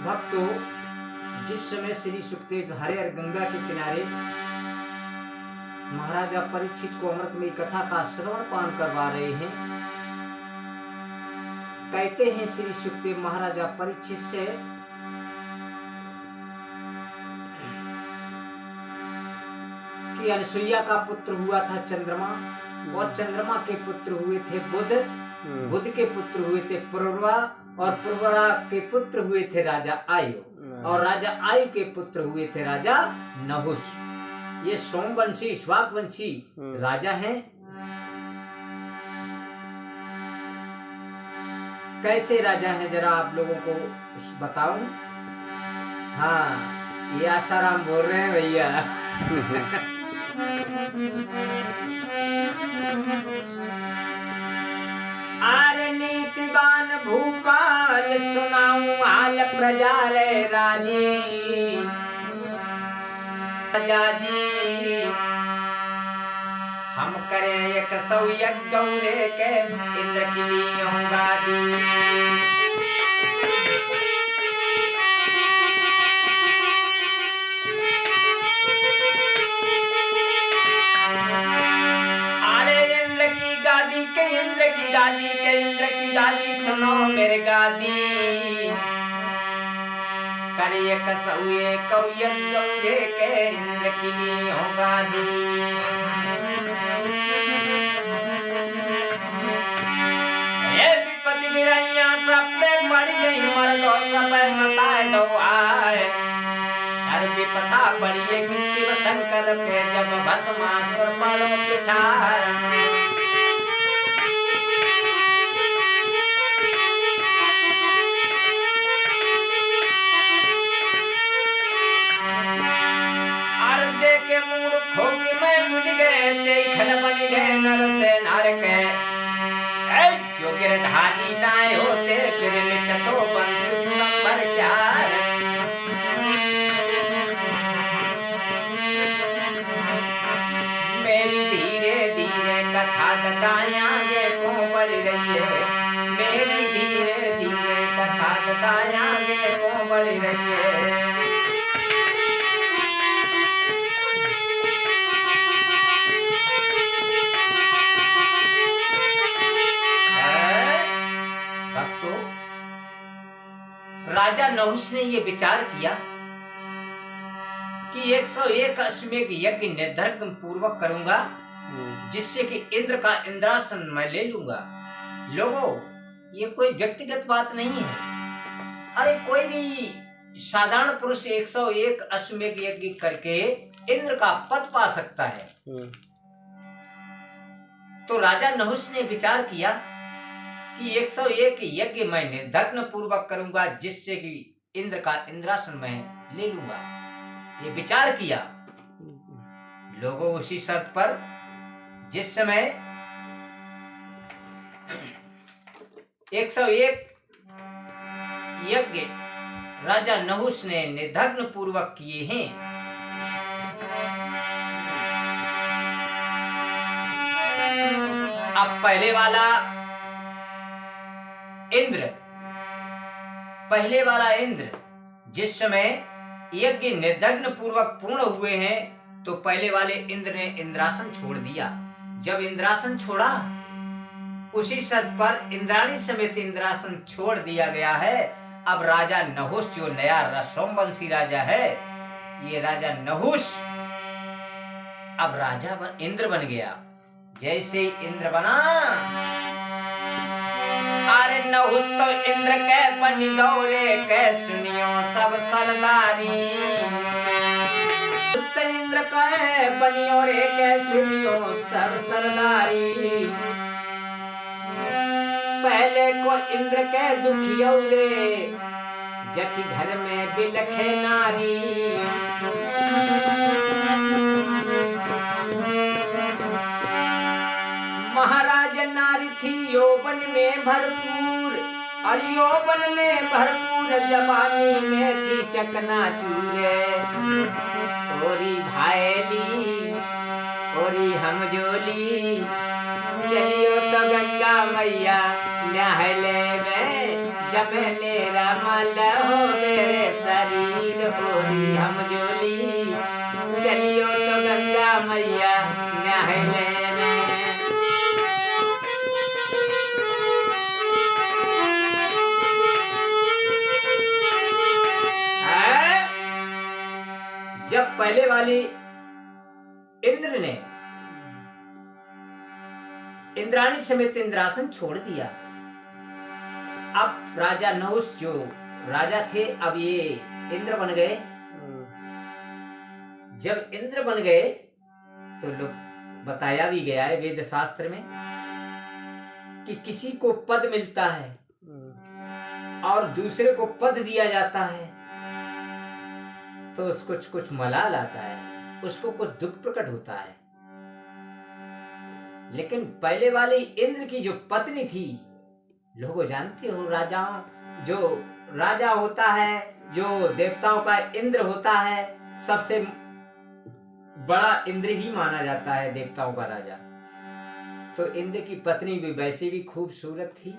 भक्तों, जिस समय श्री सुखदेव हरिहर गंगा के किनारे महाराजा परीक्षित को अमृतमयी कथा का श्रवण पान करवा रहे हैं, कहते हैं श्री सुखदेव महाराजा परीक्षित से कि अनसुईया का पुत्र हुआ था चंद्रमा, और चंद्रमा के पुत्र हुए थे बुध, बुध के पुत्र हुए थे पुरवा, और पुरवा के पुत्र हुए थे राजा आयु, और राजा आयु के पुत्र हुए थे राजा नहुष। ये सोमवंशी इक्ष्वाकुवंशी राजा हैं। कैसे राजा हैं जरा आप लोगों को बताऊं। हाँ, ये आसाराम बोल रहे हैं भैया। आर नीतिवान भूपाल सुनाऊं हाल प्रजा रे राजी, राजा जी हम करें 100 यज्ञ गौरे के इंद्र की लियोंगा दी। इंद्र की गादी सुनो मेरे गादी, करिए 100 यज्ञ गौरे के इंद्र की लियोंगा दी। विपत्ति बिरैया सब पे मर गई, मर गो सब सताए दो आए। हर विपता पड़िए कि शिव शंकर पे जब भस्मासुर पड़ो पिछाड़। के मूड खोके मैं मिल गए, देखन बन गए नर से नर के। जो गिरधारी नाय होते गिर मिट तो बंधु संबर प्यार। मेरी धीरे धीरे कथा बताया आगे को बढ़ रही है, मेरी धीरे धीरे कथा बताया आगे को बढ़ रही है। राजा नहुष ने ये विचार किया कि 101 अश्वमेध यज्ञ निर्धर्म पूर्वक करूंगा, जिससे कि इंद्र का इंद्रासन मैं ले लूंगा। लोगों, ये कोई व्यक्तिगत बात नहीं है। अरे कोई भी साधारण पुरुष 101 अश्वमेध यज्ञ करके इंद्र का पद पा सकता है। तो राजा नहुष ने विचार किया कि 101 यज्ञ मैं निर्धग्न पूर्वक करूंगा, जिससे कि इंद्र का इंद्रासन मैं ले लूंगा। ये विचार किया। लोगों, उसी शर्त पर जिस समय 101 यज्ञ राजा नहुष ने निर्धग्न पूर्वक किए हैं, अब पहले वाला इंद्र जिस समय यज्ञ निर्धग्न पूर्वक पूर्ण हुए हैं, तो पहले वाले इंद्र ने इंद्रासन छोड़ दिया। जब इंद्रासन छोड़ा, उसी शर्त पर इंद्राणी समेत इंद्रासन छोड़ दिया गया है। अब राजा नहुष जो नया सोमवंशी राजा है, ये राजा नहुष अब राजा इंद्र बन गया। जैसे इंद्र बना, अरे नहुष तो इंद्र के बनी गौरे के सुनियो सब सरदारी। इंद्र के बनियो रे के सुनियो सब सरदारी। पहले को इंद्र के दुखियो रे, जकी घर में बिलखे नारी। महाराज नारी थी यौवन में भरपूर, और यौवन में भरपूर जवानी में थी चकनाचूर। ओरी भाईली ओरी हमजोली, चलियो तो गंगा मैया नहले में, जब नेरा मल हो मेरे ओरी हम जोली, चलियो तो गंगा मैया नहले में। जब पहले वाली इंद्र ने इंद्राणी समेत इंद्रासन छोड़ दिया, अब राजा नहुष जो राजा थे अब ये इंद्र बन गए। जब इंद्र बन गए तो लोग बताया भी गया है वेद शास्त्र में कि किसी को पद मिलता है और दूसरे को पद दिया जाता है तो उसको कुछ मलाल आता है, उसको कुछ दुख प्रकट होता है। लेकिन पहले वाली इंद्र की जो पत्नी थी, लोगों जानते हो राजाओं, जो राजा होता है, जो देवताओं का इंद्र होता है, सबसे बड़ा इंद्र ही माना जाता है देवताओं का राजा। तो इंद्र की पत्नी भी वैसे भी खूबसूरत थी।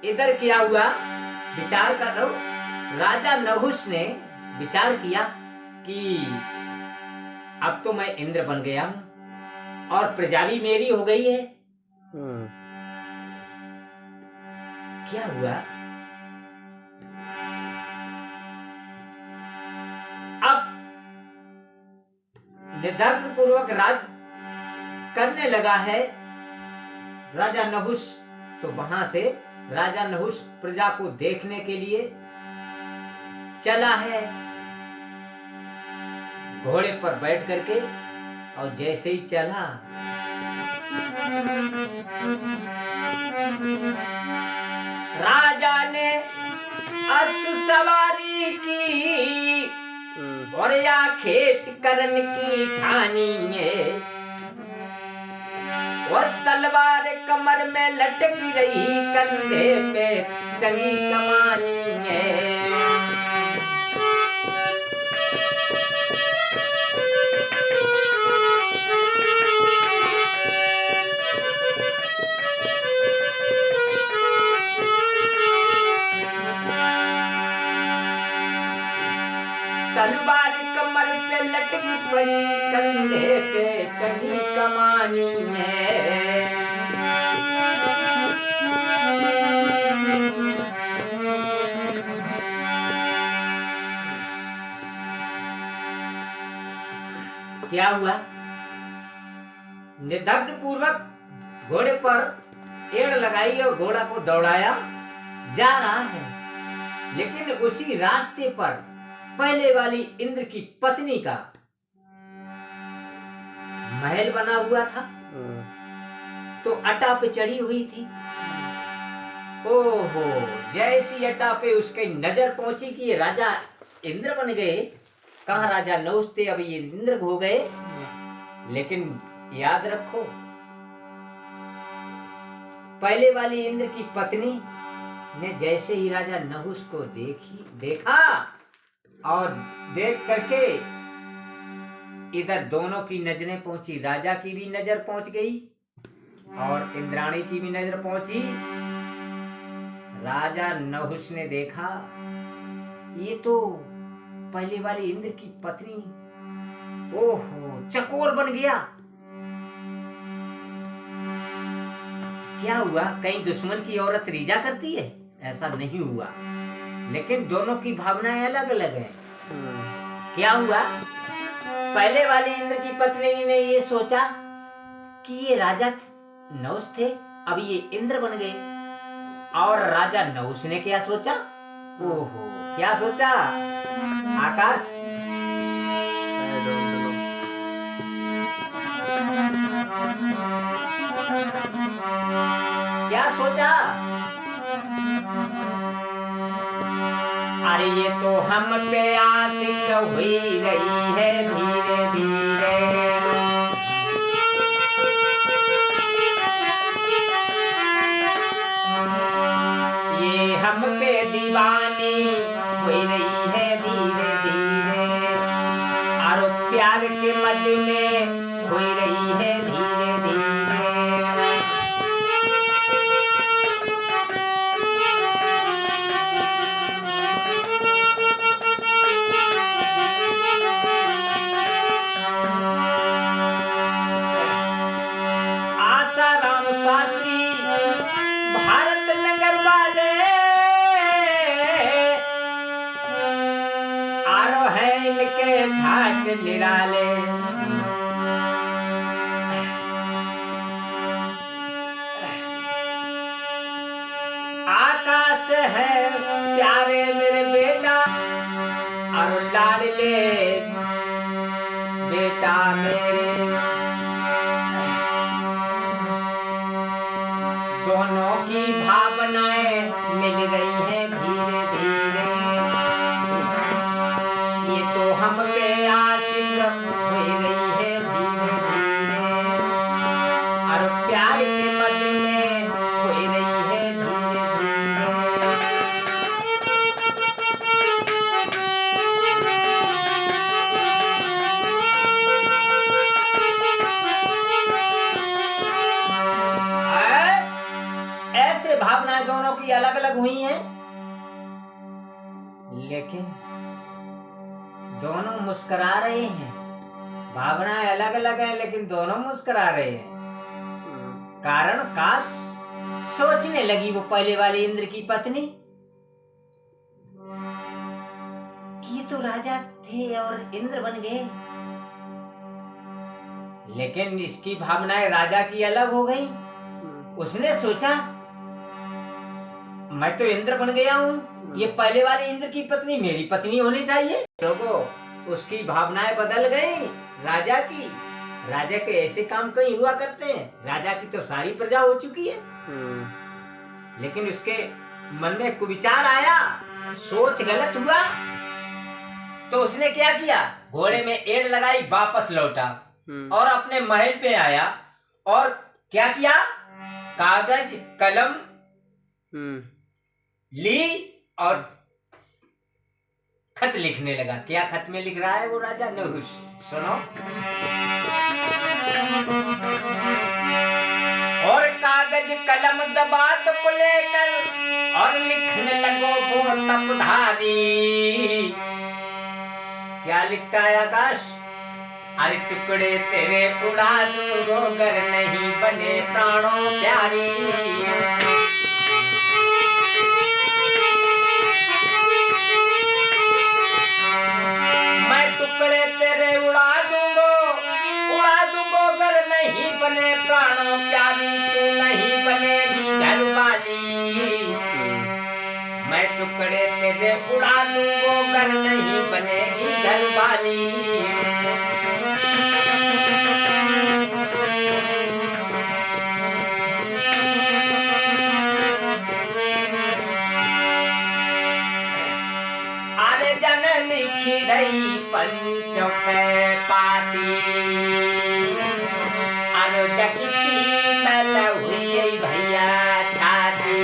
इधर क्या हुआ, विचार कर लो, राजा नहुष ने विचार किया कि अब तो मैं इंद्र बन गया हूं और प्रजा भी मेरी हो गई है। क्या हुआ, अब निर्धर्म पूर्वक राज करने लगा है राजा नहुष। तो वहां से राजा नहुष प्रजा को देखने के लिए चला है घोड़े पर बैठ करके, और जैसे ही चला राजा ने अश्व सवारी की और या खेत करन की ठानी है, और तलवार कमर में लटक रही, कंधे पे टंगी कमानी है। तलवार कमर पे लटक पड़ी, कंधे पे टंगी कमानी है। क्या हुआ, निर्दग्ध पूर्वक घोड़े पर एड़ लगाई और घोड़ा को दौड़ाया जा रहा है। लेकिन उसी रास्ते पर पहले वाली इंद्र की पत्नी का महल बना हुआ था, तो अटा पे चढ़ी हुई थी। ओहो, जैसी अटा पे उसकी नजर पहुंची कि ये राजा इंद्र बन गए। कहाँ राजा नहुष थे, अभी ये इंद्र हो गए। लेकिन याद रखो, पहले वाली इंद्र की पत्नी ने जैसे ही राजा नहुष को देखा और देख करके इधर दोनों की नजरें पहुंची, राजा की भी नजर पहुंच गई और इंद्राणी की भी नजर पहुंची। राजा नहुष ने देखा ये तो पहले वाली इंद्र की पत्नी, ओहो, चकोर बन गया। क्या हुआ, कहीं दुश्मन की औरत रीजा करती है? ऐसा नहीं हुआ, लेकिन दोनों की भावनाएं अलग अलग हैं। क्या हुआ, पहले वाली इंद्र की पत्नी ने ये सोचा कि ये राजा नहुष थे, अब ये इंद्र बन गए। और राजा नहुष ने क्या सोचा, ओहो, क्या सोचा आकाश? क्या सोचा? अरे ये तो हम पे आशिक हुई रही है धीरे धीरे, ये हम पे दीवानी हुई रही है धीरे धीरे, और प्यार के मध्य में हुई रही है धीरे धीरे। पराग निराले। आकाश है प्यारे मेरे बेटा और लाडले बेटा मेरे, दोनों की भावनाएं मिल रही हैं धीरे धीरे। ये तो हम पे आशिक हो रही है धीरे धीरे, और प्यार के मद में हो रही है धीरे धीरे। ऐसे भावनाएं दोनों की अलग अलग हुई हैं, लेकिन दोनों मुस्कुरा रहे हैं। भावनाएं अलग अलग हैं लेकिन दोनों मुस्कुरा रहे हैं। कारण काश सोचने लगी वो पहले वाले इंद्र की पत्नी कि ये तो राजा थे और इंद्र बन गए, लेकिन इसकी भावनाएं राजा की अलग हो गई। उसने सोचा मैं तो इंद्र बन गया हूँ, ये पहले वाले इंद्र की पत्नी मेरी पत्नी होनी चाहिए। लोगों, उसकी भावनाएं बदल गई राजा की। राजा के ऐसे काम कहीं हुआ करते हैं? राजा की तो सारी प्रजा हो चुकी है। लेकिन उसके मन में कुविचार आया, सोच गलत हुआ, तो उसने क्या किया? घोड़े में एड़ लगाई, वापस लौटा और अपने महल पे आया और क्या किया? कागज कलम ली और खत लिखने लगा। क्या खत में लिख रहा है वो राजा? नहुष, सुनो। और कागज कलम दबात को लेकर और लिखने लगो वो तपधारी। क्या लिखता है आकाश? अरे टुकड़े तेरे उड़ा दूंगो गर नहीं बने प्राणों प्यारी। टुकड़े तेरे उड़ा दूंगो गर नहीं बने प्राणों प्यारी। तू नहीं बनेगी घर वाली। मैं टुकड़े तेरे उड़ा दूंगो गर नहीं बनेगी घर वाली। लिखी रही पंचों के पाती। अनुज की शीतल हुई भैया छाती।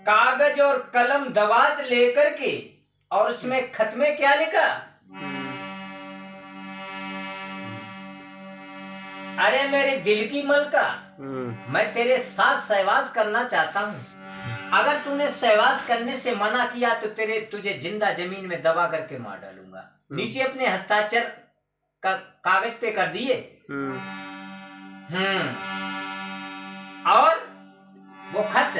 कागज और कलम दवात लेकर के, और उसमें खत में क्या लिखा? अरे मेरे दिल की मलका, मैं तेरे साथ सहवास करना चाहता हूँ। अगर तूने सहवास करने से मना किया तो तुझे जिंदा जमीन में दबा करके मार डालूंगा। नीचे अपने हस्ताक्षर का कागज पे कर दिए। और वो खत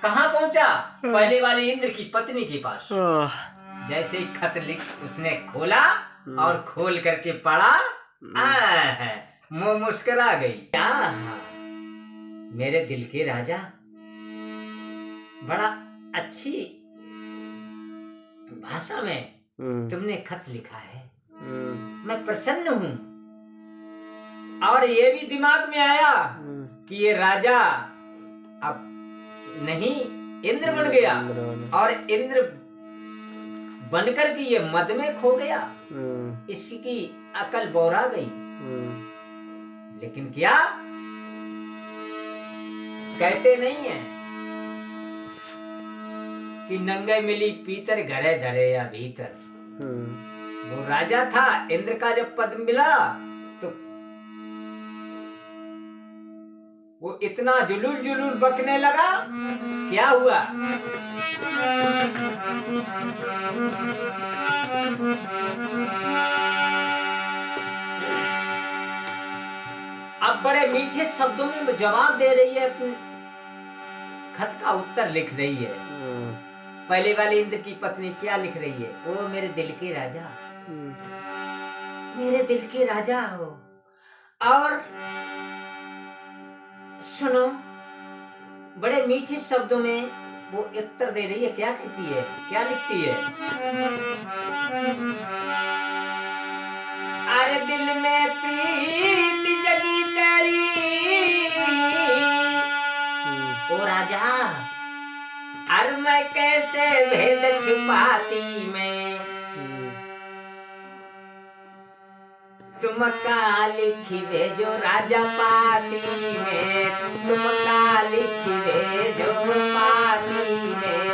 कहाँ पहुंचा? पहले वाले इंद्र की पत्नी के पास। जैसे ही खत उसने खोला और खोल करके पढ़ा, मुंह मुस्कुरा गई। मेरे दिल के राजा, बड़ा अच्छी भाषा में तुमने खत लिखा है, मैं प्रसन्न हूं। और ये भी दिमाग में आया कि ये राजा अब नहीं इंद्र बन गया, और इंद्र बनकर के ये मद में खो गया। इसकी अकल बौरा गई। लेकिन क्या कहते नहीं है कि नंगे मिली पीतर घरे धरे या भीतर। वो राजा था, इंद्र का जब पद मिला तो वो इतना जुलूल जुलूल बकने लगा। क्या हुआ? अब बड़े मीठे शब्दों में जवाब दे रही है, अपने खत का उत्तर लिख रही है। पहले वाले इंद्र की पत्नी क्या लिख रही है? ओ मेरे दिल के राजा, मेरे दिल के राजा हो। और सुनो, बड़े मीठे शब्दों में वो उत्तर दे रही है। क्या कहती है, क्या लिखती है? अरे दिल में प्रीति जगी तेरी ओ राजा, अरे मैं कैसे भेद छुपाती मैं, तुम का लिखी भेजो राजा पाती में, तुम का लिखी भेजो पाती में।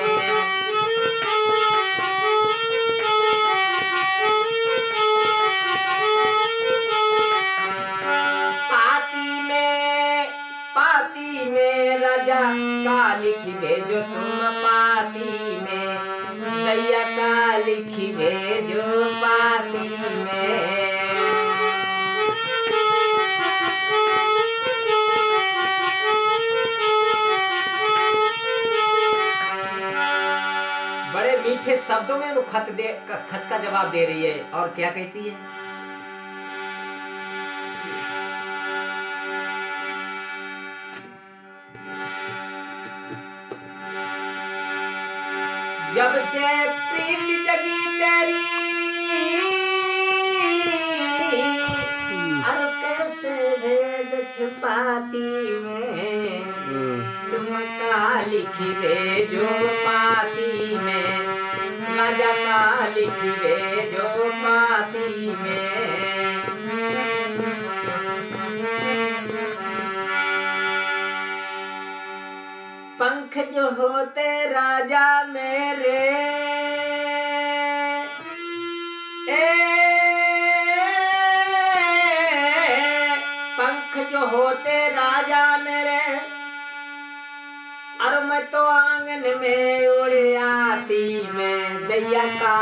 पाती में राजा का लिखी भेजो तुम पाती में, दैया का लिखी भेजो पाती में। बड़े मीठे शब्दों में वो खत का जवाब दे रही है। और क्या कहती है? जब से प्रीति जगी तेरी, अरे कैसे भेद छुपाती में, तुम का लिखी भेजो पाती में, राजा का लिखी भेजो पाती में। पंख जो होते राजा मेरे, पंख जो होते राजा मेरे, और मैं तो आंगन में उड़ आती मैं, दैया का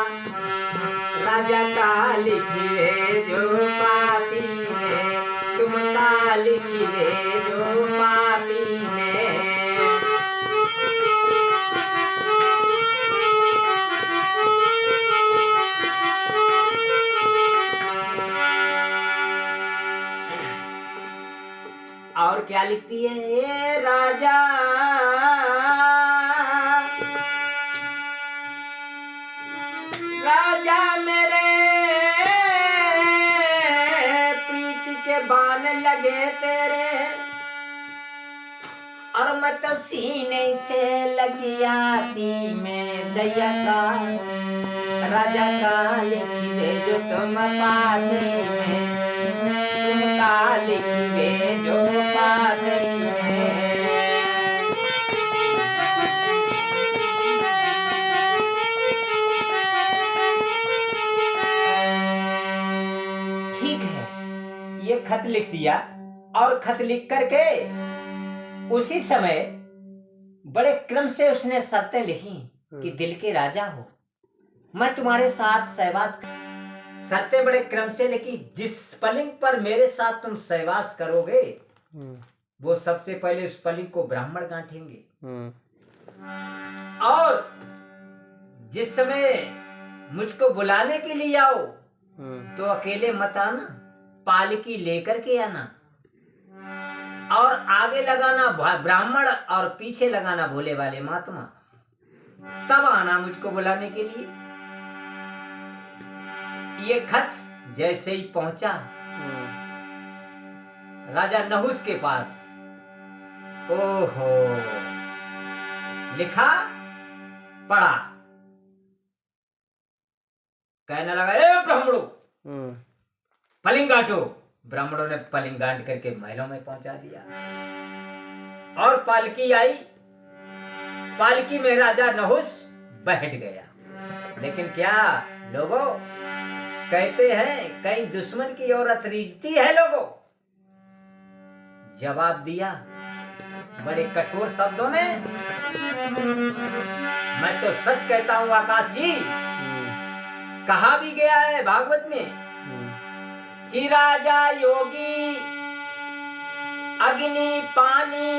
राजा का लिखी भेजो पाती में, तुम का लिखी भेजो पाती में। और क्या लिखती है? ए राजा, राजा मेरे प्रीति के बाण लगे तेरे, और मैं तो सीने से लगी आती मैं, दैया का राजा का लिखी भेजो तुम पाती में, तुम का लिखी भेजो पाती में। ठीक है, ये खत लिख दिया। और खत लिख करके उसी समय बड़े क्रम से उसने शर्तें लिखी कि दिल के राजा हो, मैं तुम्हारे साथ सहवास। शर्तें बड़े क्रम से लिखी। जिस पलिंग पर मेरे साथ तुम सहवास करोगे, वो सबसे पहले उस पलिंग को ब्राह्मण गांठेंगे। और जिस समय मुझको बुलाने के लिए आओ तो अकेले मत आना, पालकी लेकर के आना, और आगे लगाना ब्राह्मण और पीछे लगाना भोले वाले महात्मा, तब आना मुझको बुलाने के लिए। ये खत जैसे ही पहुंचा राजा नहुस के पास, ओहो, लिखा पढ़ा, कहने लगा, ए ब्राह्मणों, पलिंग गांठो। ब्राह्मणों ने पलिंग गांठ करके महलों में पहुंचा दिया। और पालकी आई, पालकी में राजा नहुस बैठ गया। लेकिन क्या लोगों, कहते हैं कहीं दुश्मन की औरत रीझती है लोगों। जवाब दिया बड़े कठोर शब्दों में, मैं तो सच कहता हूं आकाश जी, कहा भी गया है भागवत में कि राजा योगी अग्नि पानी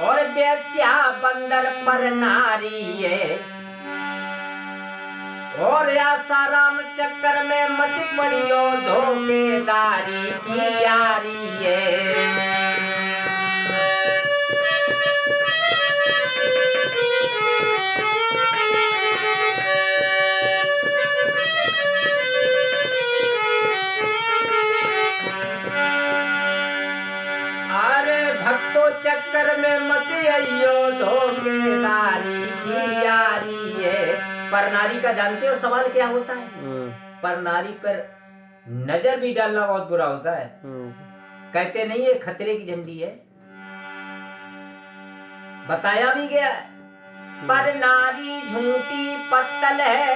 और वेश्या बंदर पर नारी है, और आसाराम चक्कर में मत पड़ियो धोखेदारी की यारी है। भक्तों चक्कर में मत आइयो धोखेदारी की यारी है। पर नारी का जानते हो सवाल क्या होता है? पर नारी पर नजर भी डालना बहुत बुरा होता है। कहते नहीं है खतरे की झंडी है, बताया भी गया है। पर नारी झूठी पत्तल है,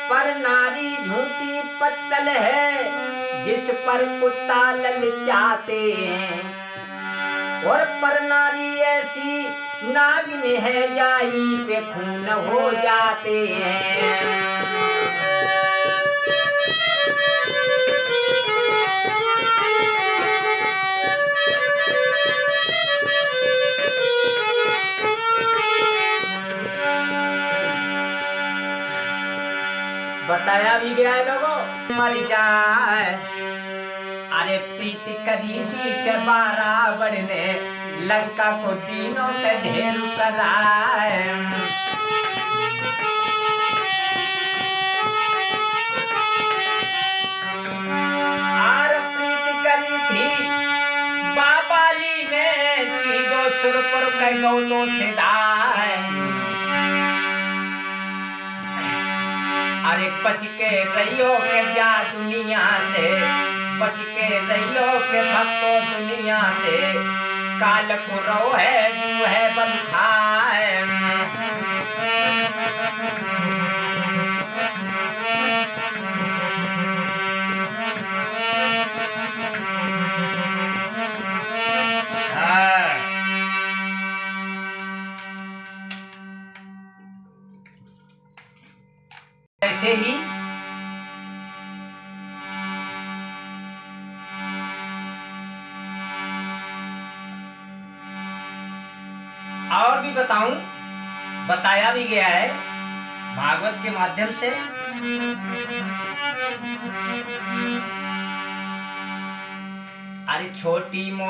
पर नारी झूठी पत्तल है जिस पर कुत्ता ललचाते हैं, और पर नारी ऐसी नागिन है जाई पे खून हो जाते हैं। बताया भी गया है लोगों, मर जाए। अरे प्रीति करी थी के बराबर ने लंका को तीनों पे ढेर कराए। और प्रीति करी थी बाबाली में सीधो सुरपुर के गौ तो सिधाए। अरे बच के रहियो के जा दुनिया से, बच के रहियो के भक्तों दुनिया से, काल को रो है जो है बंधाए। ऐसे ही और भी बताऊं, बताया भी गया है भागवत के माध्यम से। अरे छोटी